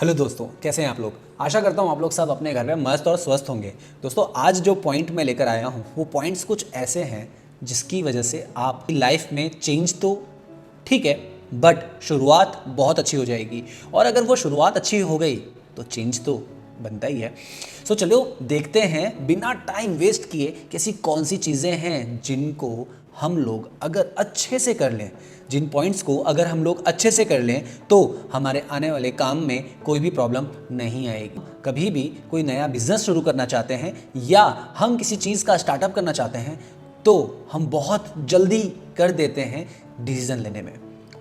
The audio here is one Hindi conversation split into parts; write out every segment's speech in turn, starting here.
हेलो दोस्तों, कैसे हैं आप लोग। आशा करता हूँ आप लोग सब अपने घर में मस्त और स्वस्थ होंगे। दोस्तों, आज जो पॉइंट मैं लेकर आया हूँ वो पॉइंट्स कुछ ऐसे हैं जिसकी वजह से आपकी लाइफ में चेंज तो ठीक है, बट शुरुआत बहुत अच्छी हो जाएगी। और अगर वो शुरुआत अच्छी हो गई तो चेंज तो बनता ही है। सो चलो देखते हैं बिना टाइम वेस्ट किए कि ऐसी कौन सी चीज़ें हैं जिनको हम लोग अगर अच्छे से कर लें, जिन पॉइंट्स को अगर हम लोग अच्छे से कर लें तो हमारे आने वाले काम में कोई भी प्रॉब्लम नहीं आएगी। कभी भी कोई नया बिजनेस शुरू करना चाहते हैं या हम किसी चीज़ का स्टार्टअप करना चाहते हैं तो हम बहुत जल्दी कर देते हैं डिसीजन लेने में।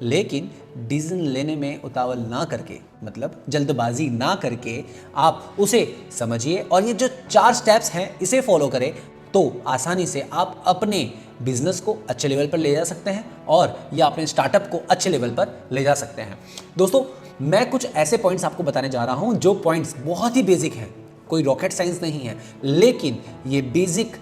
लेकिन डिसीजन लेने में उतावल ना करके, मतलब जल्दबाजी ना करके, आप उसे समझिए और ये जो 4 स्टेप्स हैं इसे फॉलो करें तो आसानी से आप अपने बिजनेस को अच्छे लेवल पर ले जा सकते हैं और या अपने स्टार्टअप को अच्छे लेवल पर ले जा सकते हैं। दोस्तों, मैं कुछ ऐसे पॉइंट्स आपको बताने जा रहा हूं जो पॉइंट्स बहुत ही बेसिक हैं, कोई रॉकेट साइंस नहीं है, लेकिन ये बेसिक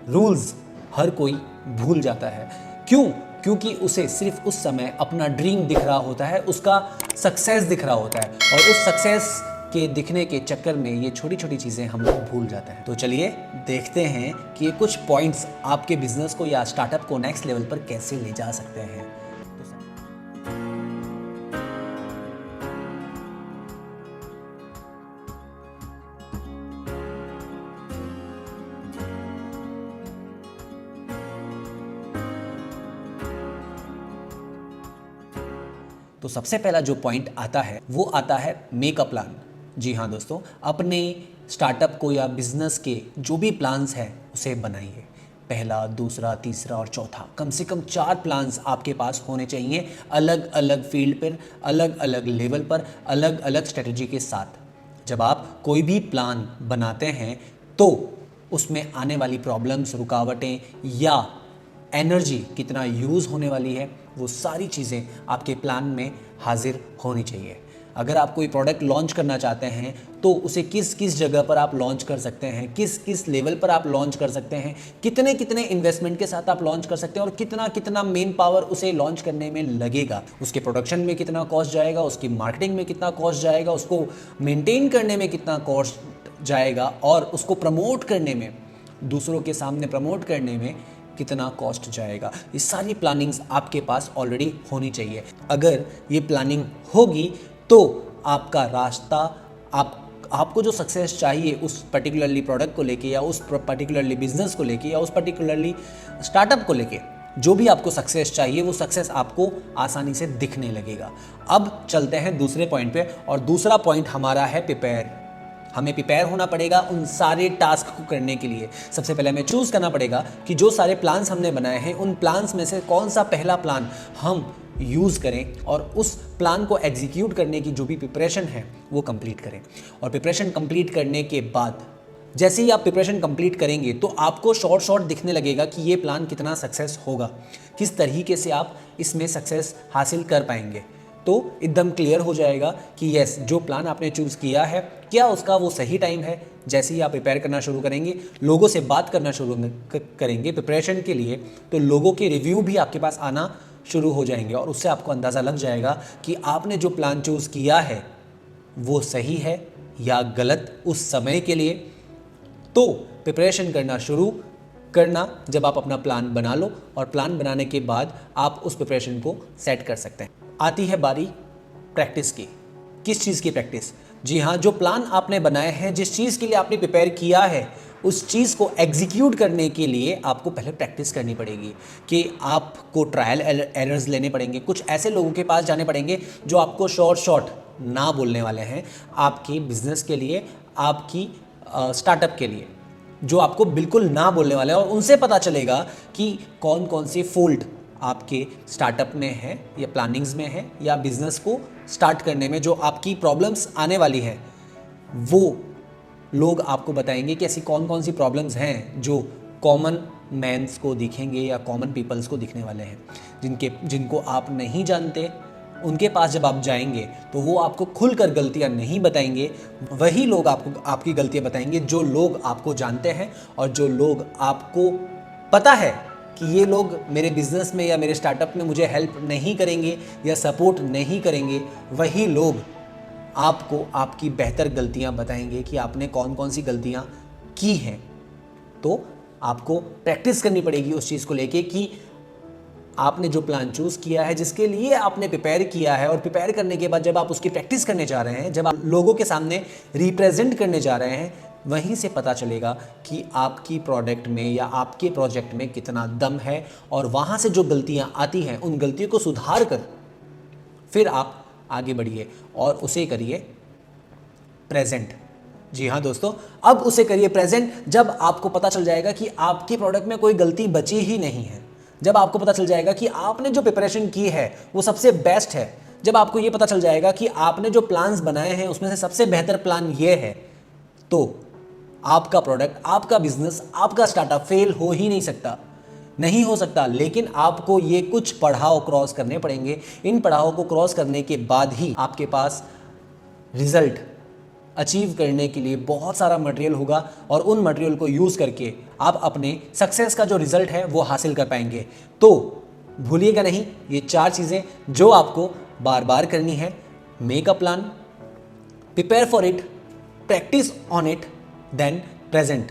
रूल्स हर कोई भूल जाता है। क्यों? क्योंकि उसे सिर्फ उस समय अपना ड्रीम दिख रहा होता है, उसका सक्सेस दिख रहा होता है और उस सक्सेस के दिखने के चक्कर में ये छोटी छोटी चीज़ें हम लोग भूल जाते हैं। तो चलिए देखते हैं कि ये कुछ पॉइंट्स आपके बिजनेस को या स्टार्टअप को नेक्स्ट लेवल पर कैसे ले जा सकते हैं। तो सबसे पहला जो पॉइंट आता है वो आता है मेक अ प्लान। जी हाँ दोस्तों, अपने स्टार्टअप को या बिजनेस के जो भी प्लान्स हैं उसे बनाइए। पहला, दूसरा, तीसरा और चौथा, कम से कम 4 प्लान्स आपके पास होने चाहिए, अलग अलग फील्ड पर, अलग अलग लेवल पर, अलग अलग स्ट्रेटजी के साथ। जब आप कोई भी प्लान बनाते हैं तो उसमें आने वाली प्रॉब्लम्स, रुकावटें या एनर्जी कितना यूज़ होने वाली है, वो सारी चीज़ें आपके प्लान में हाजिर होनी चाहिए। अगर आप कोई प्रोडक्ट लॉन्च करना चाहते हैं तो उसे किस किस जगह पर आप लॉन्च कर सकते हैं, किस किस लेवल पर आप लॉन्च कर सकते हैं, कितने कितने इन्वेस्टमेंट के साथ आप लॉन्च कर सकते हैं और कितना कितना मेन पावर उसे लॉन्च करने में लगेगा, उसके प्रोडक्शन में कितना कॉस्ट जाएगा, उसकी मार्केटिंग में कितना कॉस्ट जाएगा, उसको मेंटेन करने में कितना कॉस्ट जाएगा और उसको प्रमोट करने में, दूसरों के सामने प्रमोट करने में कितना कॉस्ट जाएगा। ये सारी प्लानिंग्स आपके पास ऑलरेडी होनी चाहिए। अगर ये प्लानिंग होगी तो आपका रास्ता, आपको जो सक्सेस चाहिए उस पर्टिकुलरली प्रोडक्ट को लेके या उस पर्टिकुलरली बिजनेस को लेके या उस पर्टिकुलरली स्टार्टअप को लेके, जो भी आपको सक्सेस चाहिए वो सक्सेस आपको आसानी से दिखने लगेगा। अब चलते हैं दूसरे पॉइंट पे और दूसरा पॉइंट हमारा है प्रिपेयर। हमें प्रिपेयर होना पड़ेगा उन सारे टास्क को करने के लिए। सबसे पहले हमें चूज़ करना पड़ेगा कि जो सारे प्लान्स हमने बनाए हैं उन प्लान्स में से कौन सा पहला प्लान हम यूज़ करें और उस प्लान को एग्जीक्यूट करने की जो भी प्रिपरेशन है वो कंप्लीट करें। और प्रिपरेशन कंप्लीट करने के बाद जैसे ही आप प्रिपरेशन कंप्लीट करेंगे तो आपको शॉर्ट दिखने लगेगा कि ये प्लान कितना सक्सेस होगा, किस तरीके से आप इसमें सक्सेस हासिल कर पाएंगे। तो एकदम क्लियर हो जाएगा कि यस, जो प्लान आपने चूज़ किया है क्या उसका वो सही टाइम है। जैसे ही आप प्रिपेयर करना शुरू करेंगे, लोगों से बात करना शुरू करेंगे प्रिपरेशन के लिए, तो लोगों के रिव्यू भी आपके पास आना शुरू हो जाएंगे और उससे आपको अंदाज़ा लग जाएगा कि आपने जो प्लान चूज़ किया है वो सही है या गलत उस समय के लिए। तो प्रिपरेशन करना शुरू करना, जब आप अपना प्लान बना लो और प्लान बनाने के बाद आप उस प्रिपरेशन को सेट कर सकते हैं। आती है बारी प्रैक्टिस की। किस चीज़ की प्रैक्टिस? जी हाँ, जो प्लान आपने बनाए हैं, जिस चीज़ के लिए आपने प्रिपेयर किया है, उस चीज़ को एग्जीक्यूट करने के लिए आपको पहले प्रैक्टिस करनी पड़ेगी कि आपको ट्रायल एरर्स लेने पड़ेंगे। कुछ ऐसे लोगों के पास जाने पड़ेंगे जो आपको शॉर्ट ना बोलने वाले हैं आपके बिजनेस के लिए, आपकी स्टार्टअप के लिए, जो आपको बिल्कुल ना बोलने वाले हैं और उनसे पता चलेगा कि कौन कौन सी फॉल्ट आपके स्टार्टअप में है या प्लानिंग्स में है या बिजनेस को स्टार्ट करने में जो आपकी प्रॉब्लम्स आने वाली है। वो लोग आपको बताएंगे कि ऐसी कौन कौन सी प्रॉब्लम्स हैं जो कॉमन मैन्स को दिखेंगे या कॉमन पीपल्स को दिखने वाले हैं, जिनको आप नहीं जानते। उनके पास जब आप जाएंगे तो वो आपको खुलकर गलतियां नहीं बताएंगे, वही लोग आपको आपकी गलतियां बताएंगे जो लोग आपको जानते हैं और जो लोग आपको पता है कि ये लोग मेरे बिजनेस में या मेरे स्टार्टअप में मुझे हेल्प नहीं करेंगे या सपोर्ट नहीं करेंगे। वही लोग आपको आपकी बेहतर गलतियां बताएंगे कि आपने कौन कौन सी गलतियां की हैं। तो आपको प्रैक्टिस करनी पड़ेगी उस चीज़ को लेके कि आपने जो प्लान चूज़ किया है, जिसके लिए आपने प्रिपेयर किया है, और प्रिपेयर करने के बाद जब आप उसकी प्रैक्टिस करने जा रहे हैं, जब आप लोगों के सामने रिप्रेजेंट करने जा रहे हैं, वहीं से पता चलेगा कि आपकी प्रोडक्ट में या आपके प्रोजेक्ट में कितना दम है। और वहाँ से जो गलतियाँ आती हैं उन गलतियों को सुधार कर फिर आप आगे बढ़िए और उसे करिए प्रेजेंट। जी हाँ दोस्तों, अब उसे करिए प्रेजेंट जब आपको पता चल जाएगा कि आपके प्रोडक्ट में कोई गलती बची ही नहीं है, जब आपको पता चल जाएगा कि आपने जो प्रिपरेशन की है वो सबसे बेस्ट है, जब आपको ये पता चल जाएगा कि आपने जो प्लान्स बनाए हैं उसमें से सबसे बेहतर प्लान ये है, तो आपका प्रोडक्ट, आपका बिजनेस, आपका स्टार्टअप फेल हो ही नहीं सकता, नहीं हो सकता। लेकिन आपको ये कुछ पड़ाव क्रॉस करने पड़ेंगे। इन पड़ावों को क्रॉस करने के बाद ही आपके पास रिजल्ट अचीव करने के लिए बहुत सारा मटेरियल होगा, और उन मटेरियल को यूज़ करके आप अपने सक्सेस का जो रिजल्ट है वो हासिल कर पाएंगे। तो भूलिएगा नहीं ये 4 चीज़ें जो आपको बार बार करनी है। Make a plan, prepare for it, practice on it, then present.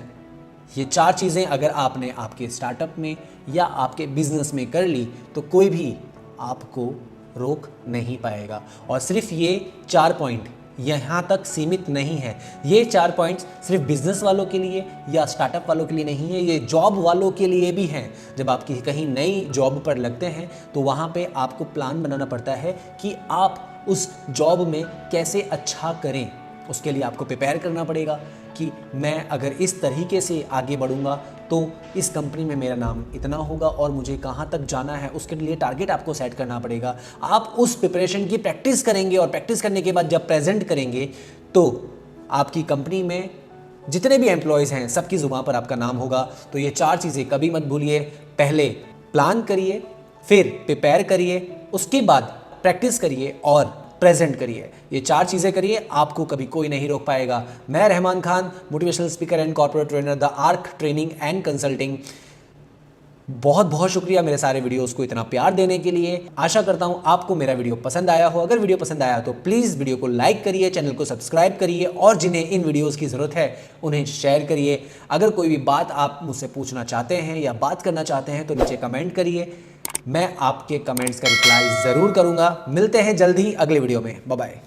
ये 4 चीज़ें अगर आपने आपके स्टार्टअप में या आपके बिजनेस में कर ली तो कोई भी आपको रोक नहीं पाएगा। और सिर्फ ये 4 पॉइंट यहाँ तक सीमित नहीं है। ये 4 पॉइंट्स सिर्फ बिजनेस वालों के लिए या स्टार्टअप वालों के लिए नहीं है, ये जॉब वालों के लिए भी हैं। जब आप कहीं नई जॉब पर लगते हैं तो वहाँ पे आपको प्लान बनाना पड़ता है कि आप उस जॉब में कैसे अच्छा करें। उसके लिए आपको प्रिपेयर करना पड़ेगा कि मैं अगर इस तरीके से आगे बढ़ूंगा तो इस कंपनी में मेरा नाम इतना होगा और मुझे कहाँ तक जाना है, उसके लिए टारगेट आपको सेट करना पड़ेगा। आप उस प्रिपरेशन की प्रैक्टिस करेंगे और प्रैक्टिस करने के बाद जब प्रेजेंट करेंगे तो आपकी कंपनी में जितने भी एम्प्लॉयज़ हैं सबकी ज़ुबान पर आपका नाम होगा। तो ये 4 चीज़ें कभी मत भूलिए। पहले प्लान करिए, फिर प्रिपेयर करिए, उसके बाद प्रैक्टिस करिए और प्रेजेंट करिए। ये 4 चीज़ें करिए, आपको कभी कोई नहीं रोक पाएगा। मैं Rahman Khan, motivational speaker and corporate trainer, the arc training and consulting. बहुत बहुत शुक्रिया मेरे सारे वीडियोस को इतना प्यार देने के लिए। आशा करता हूँ आपको मेरा वीडियो पसंद आया हो। अगर वीडियो पसंद आया तो प्लीज़ वीडियो को लाइक करिए, चैनल को सब्सक्राइब करिए, और जिन्हें इन वीडियोस की ज़रूरत है उन्हें शेयर करिए। अगर कोई भी बात आप मुझसे पूछना चाहते हैं या बात करना चाहते हैं तो नीचे कमेंट करिए, मैं आपके कमेंट्स का रिप्लाई ज़रूर करूँगा। मिलते हैं जल्द ही अगले वीडियो में। Bye bye.